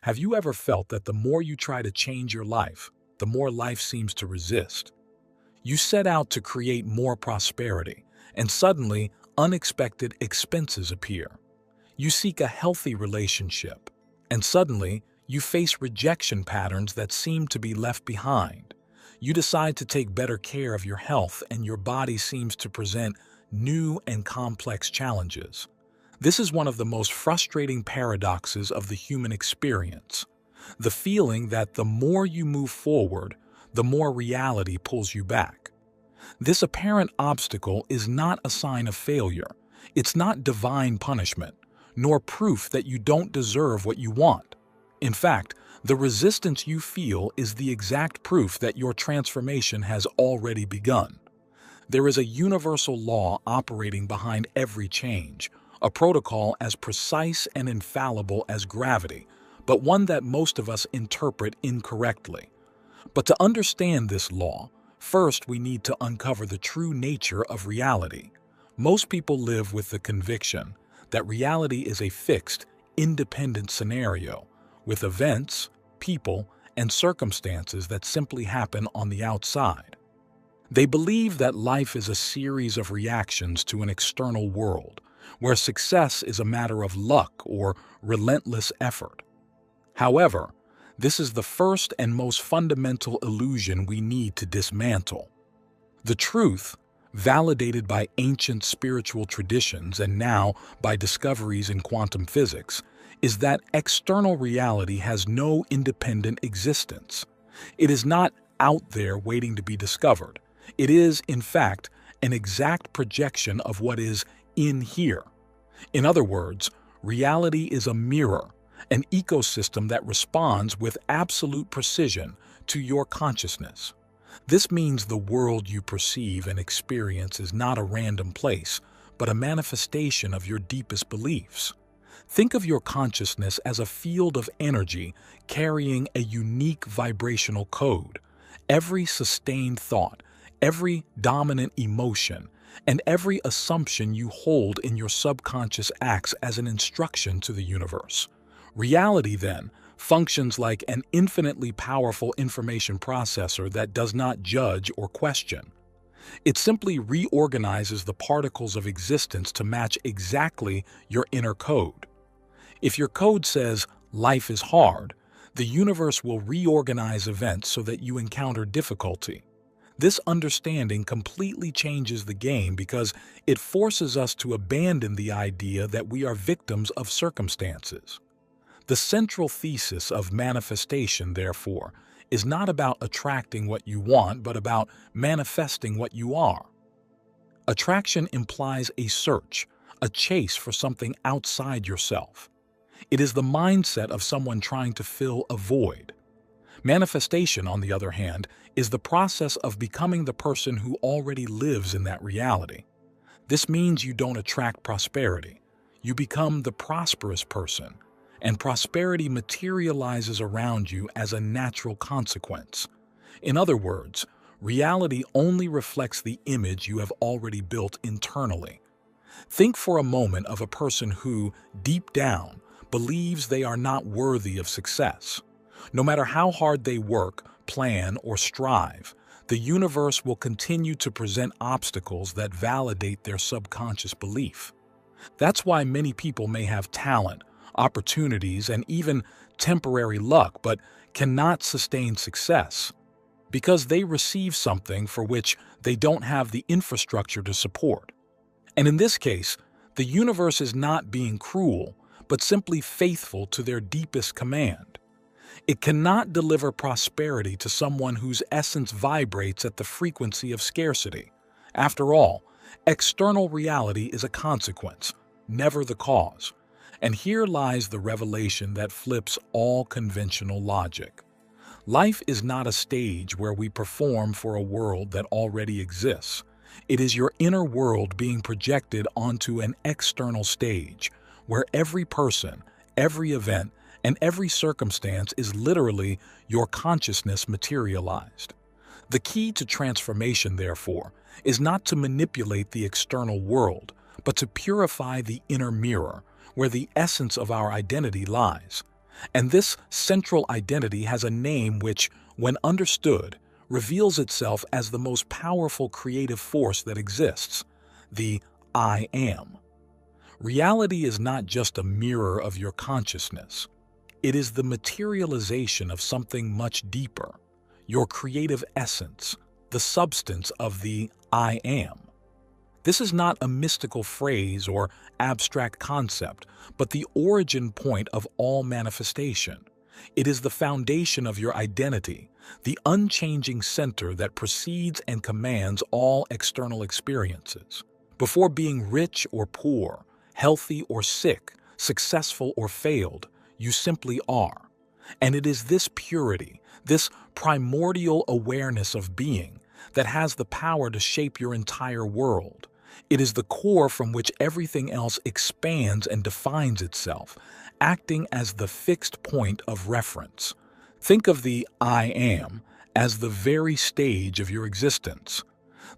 Have you ever felt that the more you try to change your life, the more life seems to resist? You set out to create more prosperity, and suddenly unexpected expenses appear. You seek a healthy relationship, and suddenly you face rejection patterns that seem to be left behind. You decide to take better care of your health, and your body seems to present new and complex challenges. This is one of the most frustrating paradoxes of the human experience. The feeling that the more you move forward, the more reality pulls you back. This apparent obstacle is not a sign of failure. It's not divine punishment, nor proof that you don't deserve what you want. In fact, the resistance you feel is the exact proof that your transformation has already begun. There is a universal law operating behind every change, a protocol as precise and infallible as gravity, but one that most of us interpret incorrectly. But to understand this law, first we need to uncover the true nature of reality. Most people live with the conviction that reality is a fixed, independent scenario, with events, people, and circumstances that simply happen on the outside. They believe that life is a series of reactions to an external world, where success is a matter of luck or relentless effort. However, this is the first and most fundamental illusion we need to dismantle. The truth, validated by ancient spiritual traditions and now by discoveries in quantum physics, is that external reality has no independent existence. It is not out there waiting to be discovered. It is, in fact, an exact projection of what is in here. In other words, reality is a mirror, an ecosystem that responds with absolute precision to your consciousness. This means the world you perceive and experience is not a random place, but a manifestation of your deepest beliefs. Think of your consciousness as a field of energy carrying a unique vibrational code. Every sustained thought, every dominant emotion, and every assumption you hold in your subconscious acts as an instruction to the universe. Reality, then, functions like an infinitely powerful information processor that does not judge or question. It simply reorganizes the particles of existence to match exactly your inner code. If your code says, "Life is hard," the universe will reorganize events so that you encounter difficulty. This understanding completely changes the game because it forces us to abandon the idea that we are victims of circumstances. The central thesis of manifestation, therefore, is not about attracting what you want, but about manifesting what you are. Attraction implies a search, a chase for something outside yourself. It is the mindset of someone trying to fill a void. Manifestation, on the other hand, is the process of becoming the person who already lives in that reality. This means you don't attract prosperity. You become the prosperous person, and prosperity materializes around you as a natural consequence. In other words, reality only reflects the image you have already built internally. Think for a moment of a person who, deep down, believes they are not worthy of success. No matter how hard they work, plan, or strive, the universe will continue to present obstacles that validate their subconscious belief. That's why many people may have talent, opportunities, and even temporary luck, but cannot sustain success because they receive something for which they don't have the infrastructure to support. And in this case, the universe is not being cruel, but simply faithful to their deepest command. It cannot deliver prosperity to someone whose essence vibrates at the frequency of scarcity. After all, external reality is a consequence, never the cause. And here lies the revelation that flips all conventional logic. Life is not a stage where we perform for a world that already exists. It is your inner world being projected onto an external stage, where every person, every event, and every circumstance is literally your consciousness materialized. The key to transformation, therefore, is not to manipulate the external world, but to purify the inner mirror, where the essence of our identity lies. And this central identity has a name which, when understood, reveals itself as the most powerful creative force that exists, the I Am. Reality is not just a mirror of your consciousness. It is the materialization of something much deeper, your creative essence, the substance of the I Am. This is not a mystical phrase or abstract concept, but the origin point of all manifestation. It is the foundation of your identity, the unchanging center that precedes and commands all external experiences. Before being rich or poor, healthy or sick, successful or failed, you simply are. And it is this purity, this primordial awareness of being, that has the power to shape your entire world. It is the core from which everything else expands and defines itself, acting as the fixed point of reference. Think of the I Am as the very stage of your existence.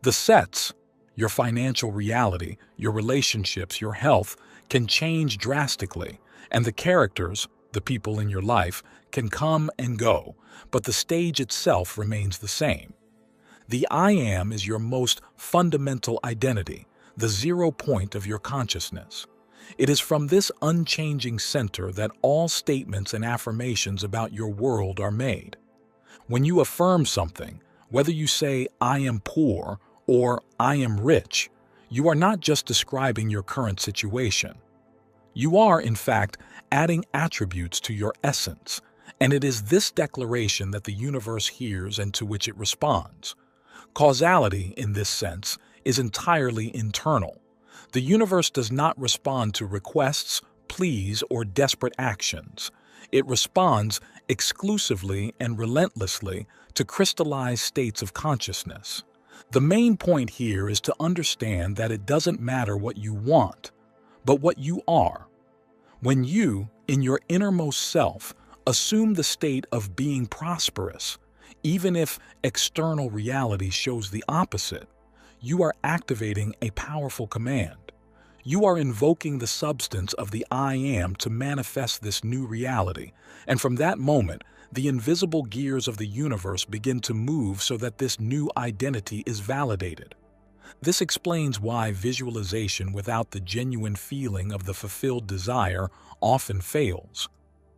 The sets, your financial reality, your relationships, your health, can change drastically, and the characters, the people in your life, can come and go, but the stage itself remains the same. The I Am is your most fundamental identity, the 0 point of your consciousness. It is from this unchanging center that all statements and affirmations about your world are made. When you affirm something, whether you say, "I am poor," or "I am rich," you are not just describing your current situation. You are, in fact, adding attributes to your essence, and it is this declaration that the universe hears and to which it responds. Causality, in this sense, is entirely internal. The universe does not respond to requests, pleas, or desperate actions. It responds exclusively and relentlessly to crystallized states of consciousness. The main point here is to understand that it doesn't matter what you want, but what you are. When you, in your innermost self, assume the state of being prosperous, even if external reality shows the opposite, you are activating a powerful command. You are invoking the substance of the I Am to manifest this new reality, and from that moment, the invisible gears of the universe begin to move so that this new identity is validated. This explains why visualization without the genuine feeling of the fulfilled desire often fails.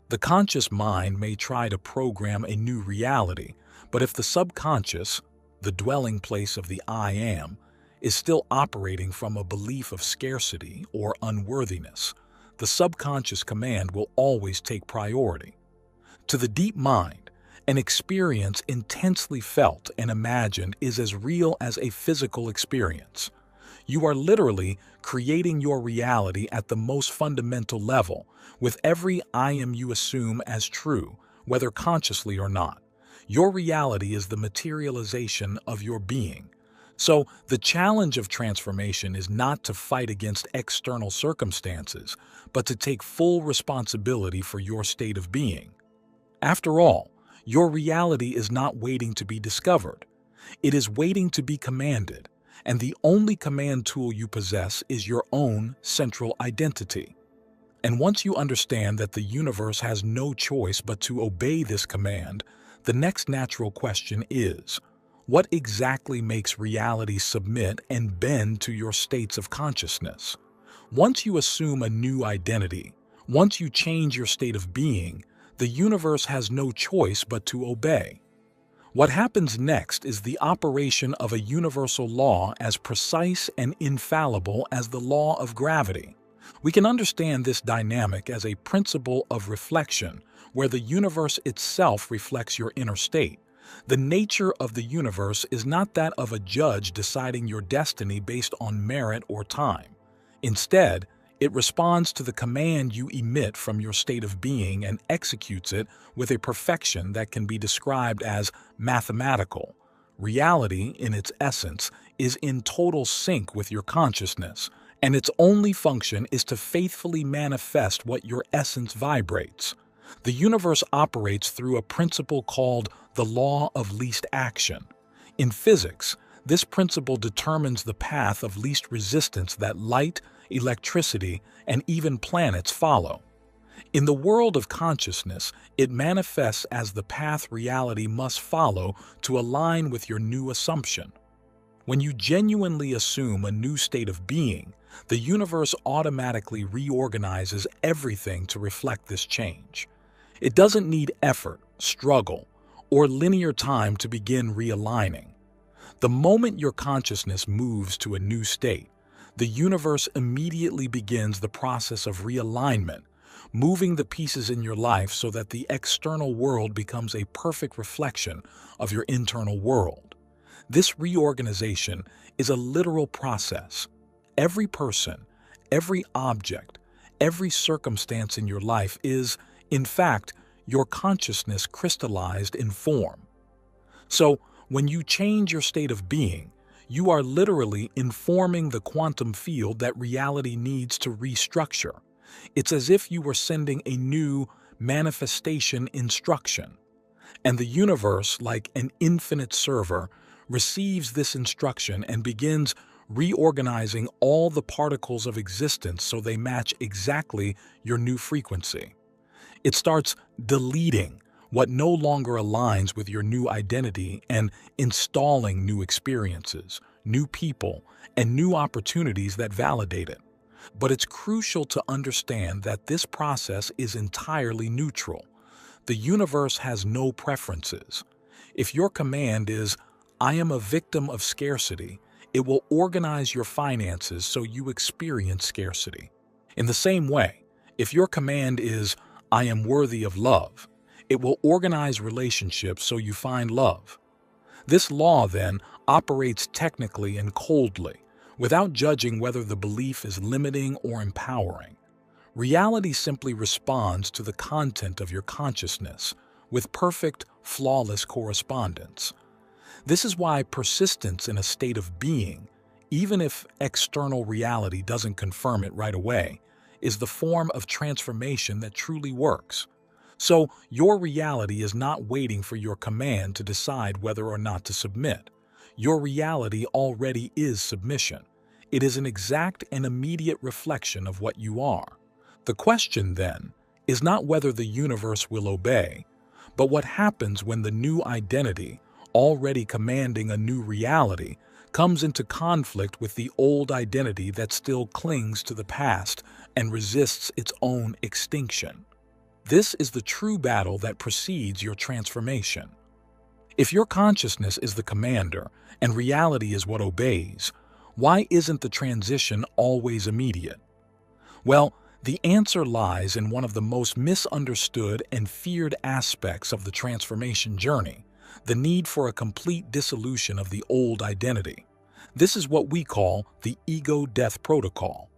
The conscious mind may try to program a new reality, but if the subconscious, the dwelling place of the I Am, is still operating from a belief of scarcity or unworthiness, the subconscious command will always take priority. To the deep mind, an experience intensely felt and imagined is as real as a physical experience. You are literally creating your reality at the most fundamental level, with every I Am you assume as true, whether consciously or not. Your reality is the materialization of your being. So, the challenge of transformation is not to fight against external circumstances, but to take full responsibility for your state of being. After all, your reality is not waiting to be discovered. It is waiting to be commanded, and the only command tool you possess is your own central identity. And once you understand that the universe has no choice but to obey this command, the next natural question is, what exactly makes reality submit and bend to your states of consciousness? Once you assume a new identity, once you change your state of being, the universe has no choice but to obey. What happens next is the operation of a universal law as precise and infallible as the law of gravity. We can understand this dynamic as a principle of reflection, where the universe itself reflects your inner state. The nature of the universe is not that of a judge deciding your destiny based on merit or time. Instead, it responds to the command you emit from your state of being and executes it with a perfection that can be described as mathematical. Reality, in its essence, is in total sync with your consciousness, and its only function is to faithfully manifest what your essence vibrates. The universe operates through a principle called the law of least action. In physics, this principle determines the path of least resistance that light, electricity, and even planets follow. In the world of consciousness, it manifests as the path reality must follow to align with your new assumption. When you genuinely assume a new state of being, the universe automatically reorganizes everything to reflect this change. It doesn't need effort, struggle, or linear time to begin realigning. The moment your consciousness moves to a new state, the universe immediately begins the process of realignment, moving the pieces in your life so that the external world becomes a perfect reflection of your internal world. This reorganization is a literal process. Every person, every object, every circumstance in your life is, in fact, your consciousness crystallized in form. So, when you change your state of being, you are literally informing the quantum field that reality needs to restructure. It's as if you were sending a new manifestation instruction. And the universe, like an infinite server, receives this instruction and begins reorganizing all the particles of existence so they match exactly your new frequency. It starts deleting what no longer aligns with your new identity and installing new experiences, new people, and new opportunities that validate it. But it's crucial to understand that this process is entirely neutral. The universe has no preferences. If your command is, "I am a victim of scarcity," it will organize your finances so you experience scarcity. In the same way, if your command is, "I am worthy of love," it will organize relationships so you find love. This law, then, operates technically and coldly, without judging whether the belief is limiting or empowering. Reality simply responds to the content of your consciousness, with perfect, flawless correspondence. This is why persistence in a state of being, even if external reality doesn't confirm it right away, is the form of transformation that truly works. So, your reality is not waiting for your command to decide whether or not to submit. Your reality already is submission. It is an exact and immediate reflection of what you are. The question, then, is not whether the universe will obey, but what happens when the new identity, already commanding a new reality, comes into conflict with the old identity that still clings to the past and resists its own extinction. This is the true battle that precedes your transformation. If your consciousness is the commander and reality is what obeys, why isn't the transition always immediate? Well, the answer lies in one of the most misunderstood and feared aspects of the transformation journey: the need for a complete dissolution of the old identity. This is what we call the ego death protocol.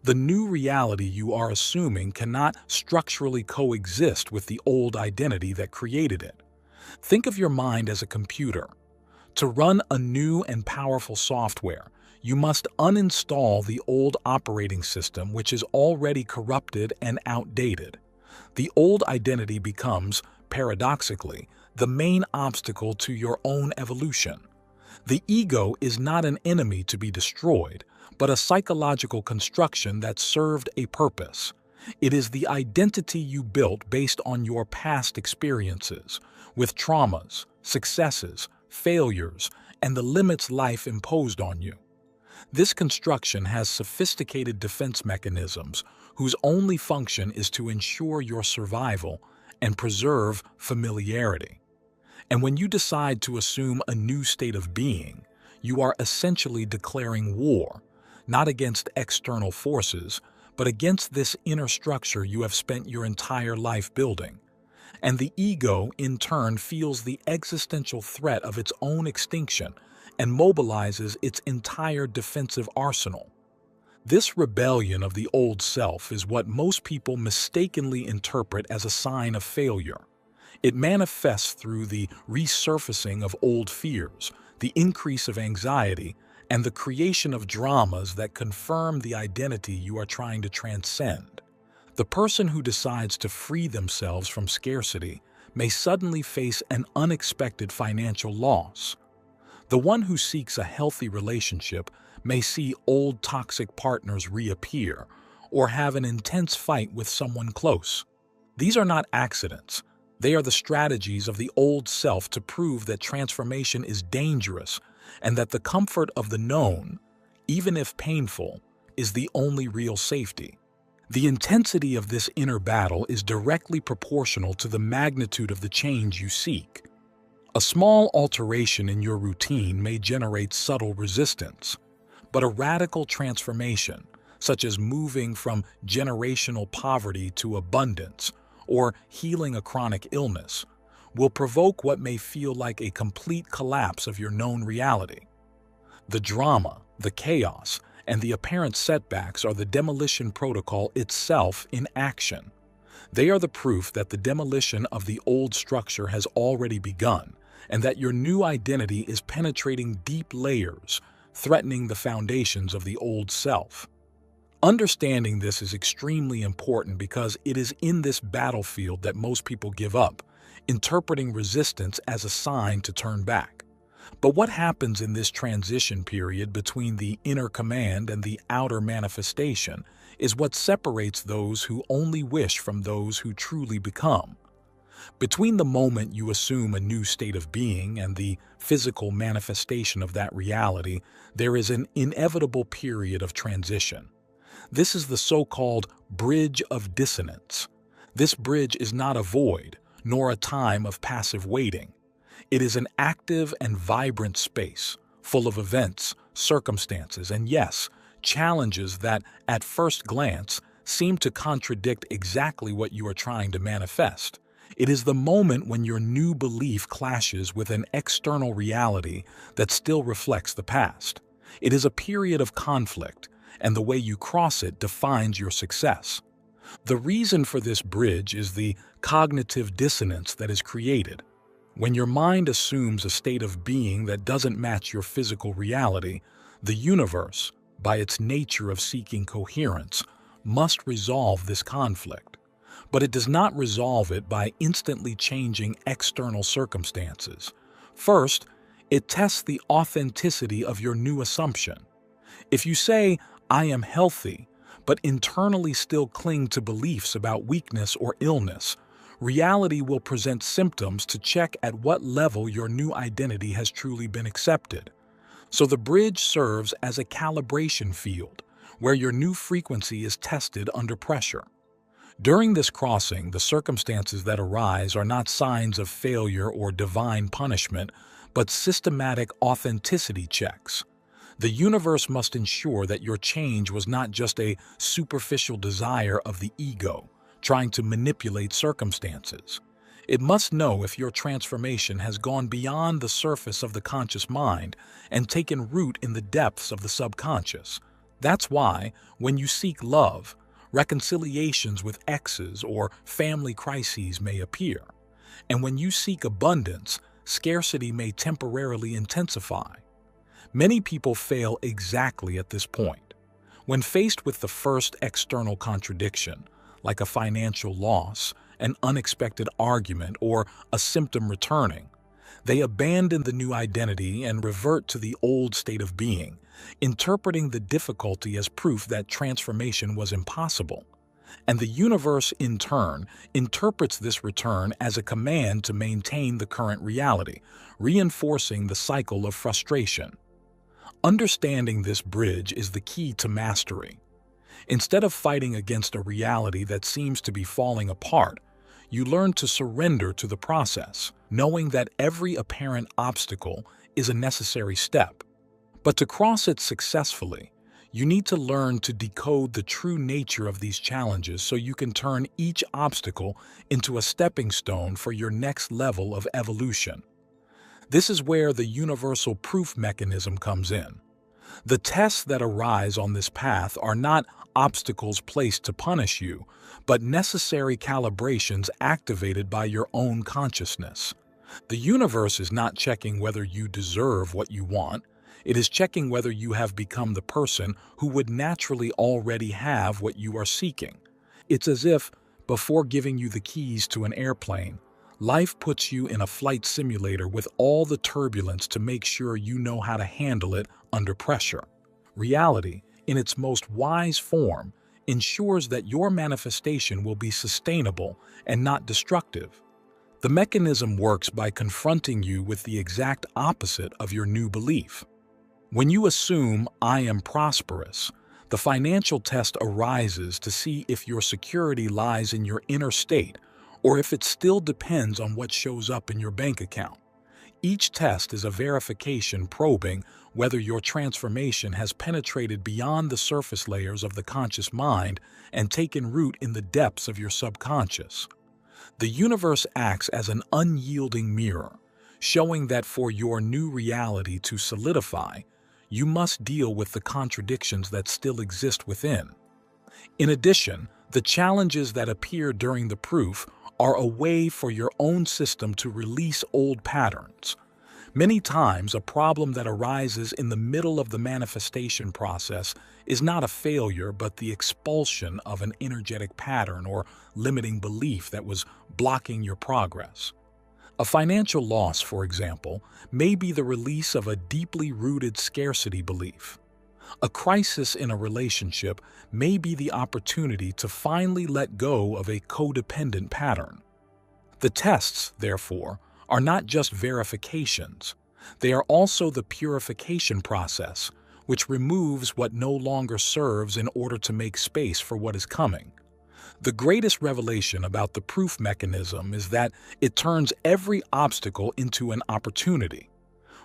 The new reality you are assuming cannot structurally coexist with the old identity that created it. Think of your mind as a computer. To run a new and powerful software, you must uninstall the old operating system, which is already corrupted and outdated. The old identity becomes, paradoxically, the main obstacle to your own evolution. The ego is not an enemy to be destroyed, but a psychological construction that served a purpose. It is the identity you built based on your past experiences, with traumas, successes, failures, and the limits life imposed on you. This construction has sophisticated defense mechanisms whose only function is to ensure your survival and preserve familiarity. And when you decide to assume a new state of being, you are essentially declaring war, not against external forces, but against this inner structure you have spent your entire life building. And the ego, in turn, feels the existential threat of its own extinction and mobilizes its entire defensive arsenal. This rebellion of the old self is what most people mistakenly interpret as a sign of failure. It manifests through the resurfacing of old fears, the increase of anxiety, and the creation of dramas that confirm the identity you are trying to transcend. The person who decides to free themselves from scarcity may suddenly face an unexpected financial loss. The one who seeks a healthy relationship may see old toxic partners reappear or have an intense fight with someone close. These are not accidents. They are the strategies of the old self to prove that transformation is dangerous and that the comfort of the known, even if painful, is the only real safety. The intensity of this inner battle is directly proportional to the magnitude of the change you seek. A small alteration in your routine may generate subtle resistance, but a radical transformation, such as moving from generational poverty to abundance or healing a chronic illness, will provoke what may feel like a complete collapse of your known reality. The drama, the chaos, and the apparent setbacks are the demolition protocol itself in action. They are the proof that the demolition of the old structure has already begun, and that your new identity is penetrating deep layers, threatening the foundations of the old self. Understanding this is extremely important because it is in this battlefield that most people give up, interpreting resistance as a sign to turn back. But what happens in this transition period between the inner command and the outer manifestation is what separates those who only wish from those who truly become. Between the moment you assume a new state of being and the physical manifestation of that reality, there is an inevitable period of transition. This is the so-called bridge of dissonance. This bridge is not a void, nor a time of passive waiting. It is an active and vibrant space, full of events, circumstances, and yes, challenges that, at first glance, seem to contradict exactly what you are trying to manifest. It is the moment when your new belief clashes with an external reality that still reflects the past. It is a period of conflict, and the way you cross it defines your success. The reason for this bridge is the cognitive dissonance that is created. When your mind assumes a state of being that doesn't match your physical reality, the universe, by its nature of seeking coherence, must resolve this conflict. But it does not resolve it by instantly changing external circumstances. First, it tests the authenticity of your new assumption. If you say, "I am healthy," but internally still cling to beliefs about weakness or illness, reality will present symptoms to check at what level your new identity has truly been accepted. So the bridge serves as a calibration field, where your new frequency is tested under pressure. During this crossing, the circumstances that arise are not signs of failure or divine punishment, but systematic authenticity checks. The universe must ensure that your change was not just a superficial desire of the ego, trying to manipulate circumstances. It must know if your transformation has gone beyond the surface of the conscious mind and taken root in the depths of the subconscious. That's why, when you seek love, reconciliations with exes or family crises may appear. And when you seek abundance, scarcity may temporarily intensify. Many people fail exactly at this point. When faced with the first external contradiction, like a financial loss, an unexpected argument, or a symptom returning, they abandon the new identity and revert to the old state of being, interpreting the difficulty as proof that transformation was impossible. And the universe, in turn, interprets this return as a command to maintain the current reality, reinforcing the cycle of frustration. Understanding this bridge is the key to mastery. Instead of fighting against a reality that seems to be falling apart, you learn to surrender to the process, knowing that every apparent obstacle is a necessary step. But to cross it successfully, you need to learn to decode the true nature of these challenges so you can turn each obstacle into a stepping stone for your next level of evolution. This is where the universal proof mechanism comes in. The tests that arise on this path are not obstacles placed to punish you, but necessary calibrations activated by your own consciousness. The universe is not checking whether you deserve what you want. It is checking whether you have become the person who would naturally already have what you are seeking. It's as if, before giving you the keys to an airplane, life puts you in a flight simulator with all the turbulence to make sure you know how to handle it under pressure. Reality, in its most wise form, ensures that your manifestation will be sustainable and not destructive. The mechanism works by confronting you with the exact opposite of your new belief. When you assume, "I am prosperous," the financial test arises to see if your security lies in your inner state or if it still depends on what shows up in your bank account. Each test is a verification probing whether your transformation has penetrated beyond the surface layers of the conscious mind and taken root in the depths of your subconscious. The universe acts as an unyielding mirror, showing that for your new reality to solidify, you must deal with the contradictions that still exist within. In addition, the challenges that appear during the proof are a way for your own system to release old patterns. Many times, a problem that arises in the middle of the manifestation process is not a failure but the expulsion of an energetic pattern or limiting belief that was blocking your progress. A financial loss, for example, may be the release of a deeply rooted scarcity belief. A crisis in a relationship may be the opportunity to finally let go of a codependent pattern. The tests, therefore, are not just verifications. They are also the purification process, which removes what no longer serves in order to make space for what is coming. The greatest revelation about the proof mechanism is that it turns every obstacle into an opportunity.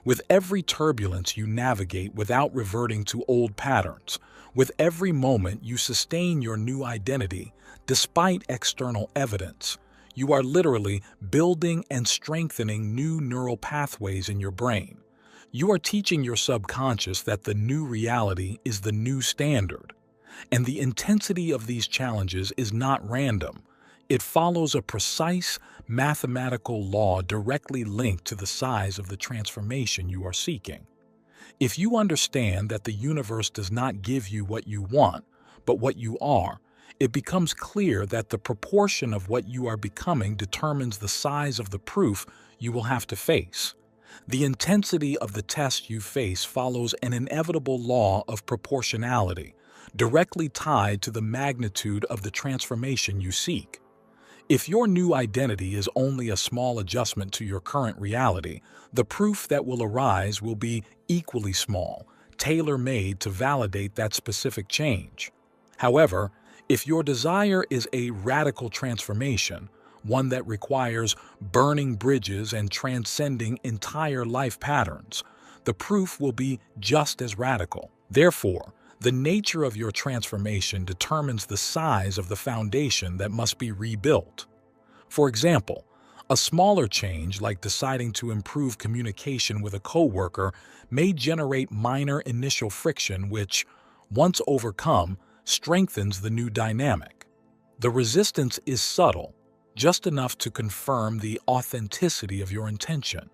With every turbulence you navigate without reverting to old patterns, with every moment you sustain your new identity despite external evidence, you are literally building and strengthening new neural pathways in your brain. You are teaching your subconscious that the new reality is the new standard. And the intensity of these challenges is not random. It follows a precise mathematical law directly linked to the size of the transformation you are seeking. If you understand that the universe does not give you what you want, but what you are, it becomes clear that the proportion of what you are becoming determines the size of the proof you will have to face. The intensity of the test you face follows an inevitable law of proportionality, directly tied to the magnitude of the transformation you seek. If your new identity is only a small adjustment to your current reality, the proof that will arise will be equally small, tailor-made to validate that specific change. However, if your desire is a radical transformation, one that requires burning bridges and transcending entire life patterns, the proof will be just as radical. Therefore, the nature of your transformation determines the size of the foundation that must be rebuilt. For example, a smaller change like deciding to improve communication with a coworker may generate minor initial friction which, once overcome, strengthens the new dynamic. The resistance is subtle, just enough to confirm the authenticity of your intention.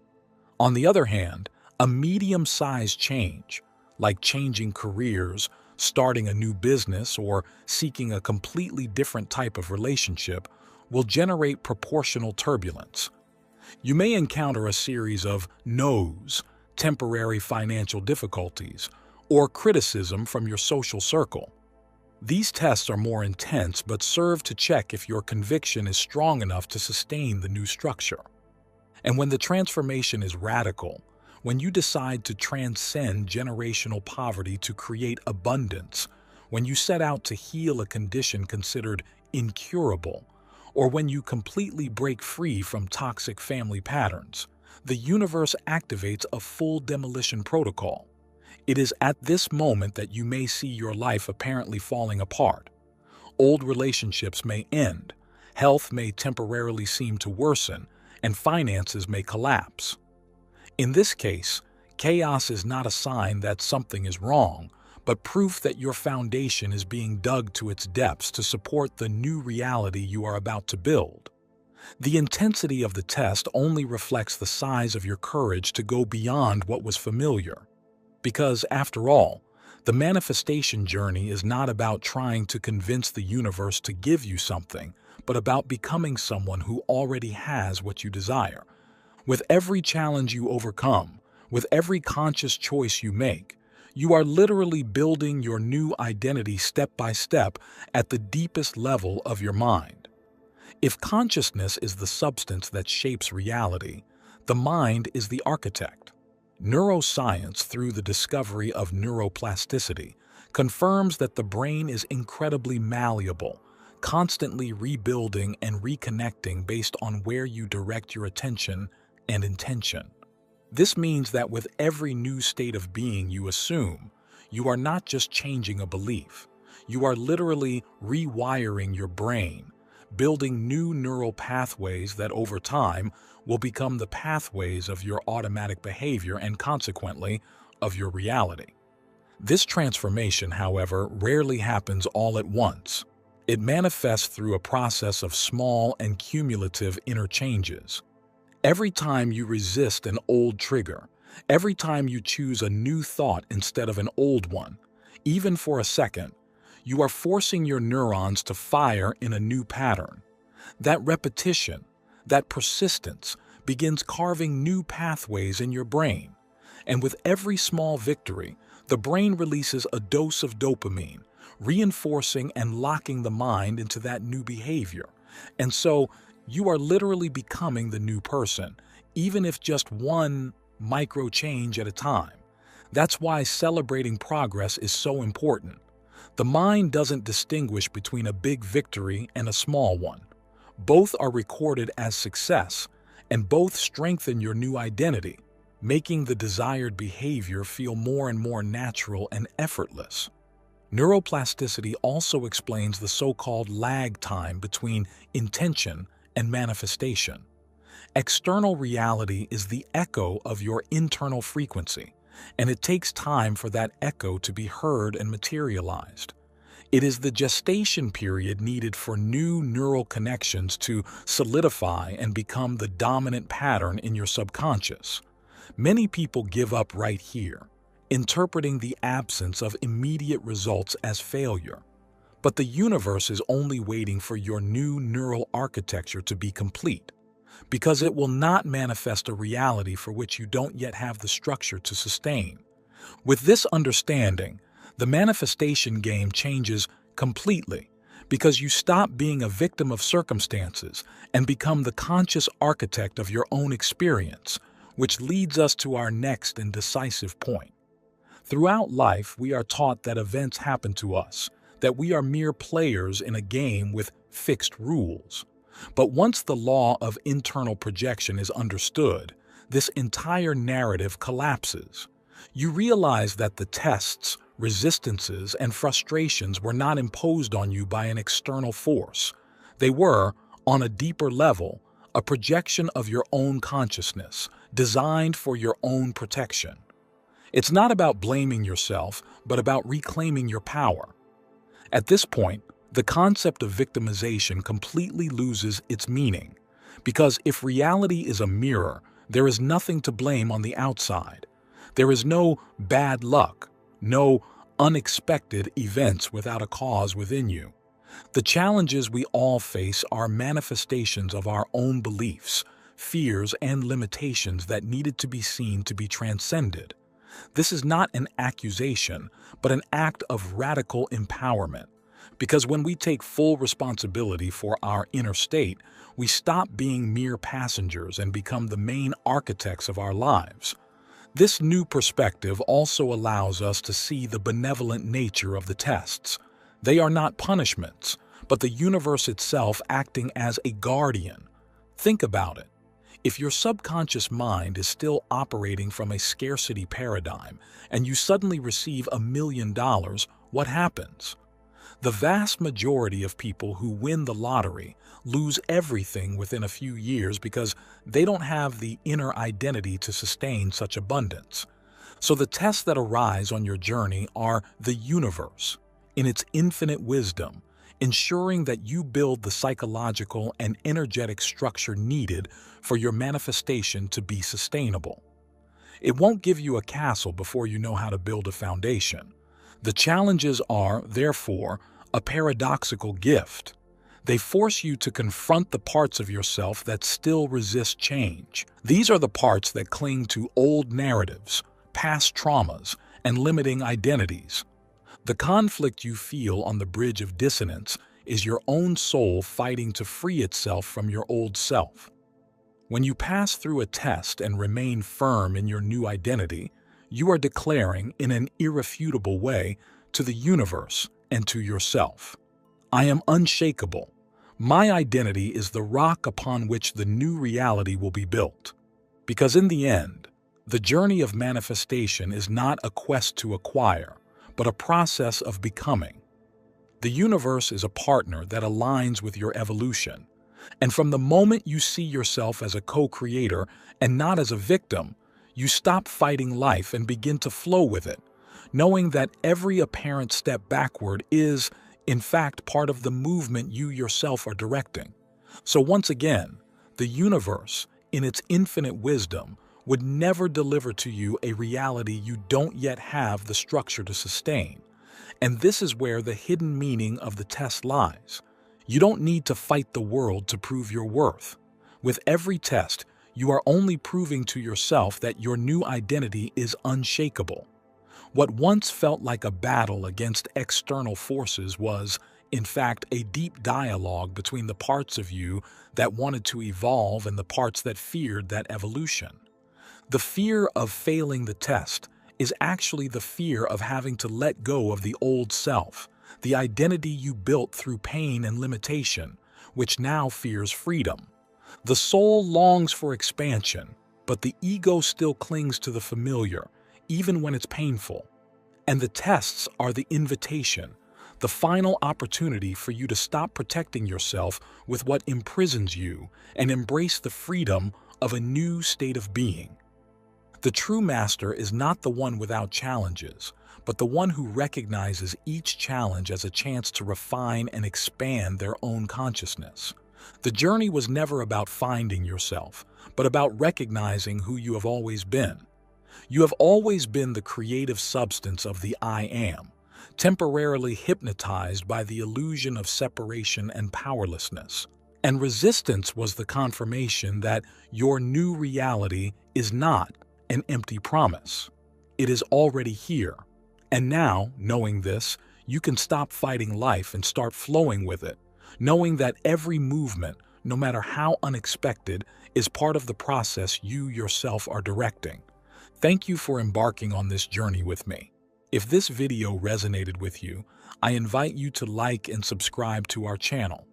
On the other hand, a medium-sized change, like changing careers, starting a new business, or seeking a completely different type of relationship, will generate proportional turbulence. You may encounter a series of no's, temporary financial difficulties, or criticism from your social circle. These tests are more intense but serve to check if your conviction is strong enough to sustain the new structure. And when the transformation is radical, when you decide to transcend generational poverty to create abundance, when you set out to heal a condition considered incurable, or when you completely break free from toxic family patterns, the universe activates a full demolition protocol. It is at this moment that you may see your life apparently falling apart. Old relationships may end, health may temporarily seem to worsen, and finances may collapse. In this case, chaos is not a sign that something is wrong, but proof that your foundation is being dug to its depths to support the new reality you are about to build. The intensity of the test only reflects the size of your courage to go beyond what was familiar. Because, after all, the manifestation journey is not about trying to convince the universe to give you something, but about becoming someone who already has what you desire. With every challenge you overcome, with every conscious choice you make, You are literally building your new identity step by step at the deepest level of your mind. If consciousness is the substance that shapes reality, the mind is the architect. Neuroscience, through the discovery of neuroplasticity, confirms that the brain is incredibly malleable, constantly rebuilding and reconnecting based on where you direct your attention and intention. This means that with every new state of being you assume, you are not just changing a belief. You are literally rewiring your brain, building new neural pathways that over time will become the pathways of your automatic behavior and consequently of your reality. This transformation, however, rarely happens all at once. It manifests through a process of small and cumulative interchanges. Every time you resist an old trigger, every time you choose a new thought instead of an old one, even for a second, you are forcing your neurons to fire in a new pattern. That repetition, that persistence, begins carving new pathways in your brain. And with every small victory, the brain releases a dose of dopamine, reinforcing and locking the mind into that new behavior. And so, you are literally becoming the new person, even if just one micro change at a time. That's why celebrating progress is so important. The mind doesn't distinguish between a big victory and a small one. Both are recorded as success, and both strengthen your new identity, making the desired behavior feel more and more natural and effortless. Neuroplasticity also explains the so-called lag time between intention and manifestation. External reality is the echo of your internal frequency, and it takes time for that echo to be heard and materialized. It is the gestation period needed for new neural connections to solidify and become the dominant pattern in your subconscious. Many people give up right here, interpreting the absence of immediate results as failure. But the universe is only waiting for your new neural architecture to be complete, because it will not manifest a reality for which you don't yet have the structure to sustain. With this understanding, the manifestation game changes completely, because you stop being a victim of circumstances and become the conscious architect of your own experience, which leads us to our next and decisive point. Throughout life, we are taught that events happen to us, that we are mere players in a game with fixed rules. But once the law of internal projection is understood, this entire narrative collapses. You realize that the tests, resistances, and frustrations were not imposed on you by an external force. They were, on a deeper level, a projection of your own consciousness, designed for your own protection. It's not about blaming yourself, but about reclaiming your power. At this point, the concept of victimization completely loses its meaning, because if reality is a mirror, there is nothing to blame on the outside. There is no bad luck, no unexpected events without a cause within you. The challenges we all face are manifestations of our own beliefs, fears, and limitations that needed to be seen to be transcended. This is not an accusation, but an act of radical empowerment. Because when we take full responsibility for our inner state, we stop being mere passengers and become the main architects of our lives. This new perspective also allows us to see the benevolent nature of the tests. They are not punishments, but the universe itself acting as a guardian. Think about it. If your subconscious mind is still operating from a scarcity paradigm and you suddenly receive $1 million, what happens? The vast majority of people who win the lottery lose everything within a few years because they don't have the inner identity to sustain such abundance. So the tests that arise on your journey are the universe, in its infinite wisdom, ensuring that you build the psychological and energetic structure needed for your manifestation to be sustainable. It won't give you a castle before you know how to build a foundation. The challenges are, therefore, a paradoxical gift. They force you to confront the parts of yourself that still resist change. These are the parts that cling to old narratives, past traumas, and limiting identities. The conflict you feel on the bridge of dissonance is your own soul fighting to free itself from your old self. When you pass through a test and remain firm in your new identity, you are declaring in an irrefutable way to the universe and to yourself, "I am unshakable. My identity is the rock upon which the new reality will be built." Because in the end, the journey of manifestation is not a quest to acquire, but a process of becoming. The universe is a partner that aligns with your evolution. And from the moment you see yourself as a co-creator and not as a victim, you stop fighting life and begin to flow with it, knowing that every apparent step backward is, in fact, part of the movement you yourself are directing. So once again, the universe, in its infinite wisdom, would never deliver to you a reality you don't yet have the structure to sustain. And this is where the hidden meaning of the test lies. You don't need to fight the world to prove your worth. With every test, you are only proving to yourself that your new identity is unshakable. What once felt like a battle against external forces was, in fact, a deep dialogue between the parts of you that wanted to evolve and the parts that feared that evolution. The fear of failing the test is actually the fear of having to let go of the old self, the identity you built through pain and limitation, which now fears freedom. The soul longs for expansion, but the ego still clings to the familiar, even when it's painful. And the tests are the invitation, the final opportunity for you to stop protecting yourself with what imprisons you and embrace the freedom of a new state of being. The true master is not the one without challenges, but the one who recognizes each challenge as a chance to refine and expand their own consciousness. The journey was never about finding yourself, but about recognizing who you have always been. You have always been the creative substance of the I Am, temporarily hypnotized by the illusion of separation and powerlessness. And resistance was the confirmation that your new reality is not an empty promise. It is already here. And now, knowing this, you can stop fighting life and start flowing with it, knowing that every movement, no matter how unexpected, is part of the process you yourself are directing. Thank you for embarking on this journey with me. If this video resonated with you, I invite you to like and subscribe to our channel.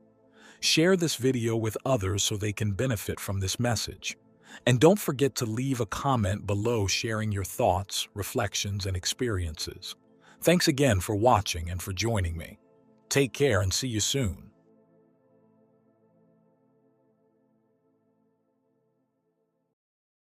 Share this video with others so they can benefit from this message. And don't forget to leave a comment below sharing your thoughts, reflections, and experiences. Thanks again for watching and for joining me. Take care and see you soon.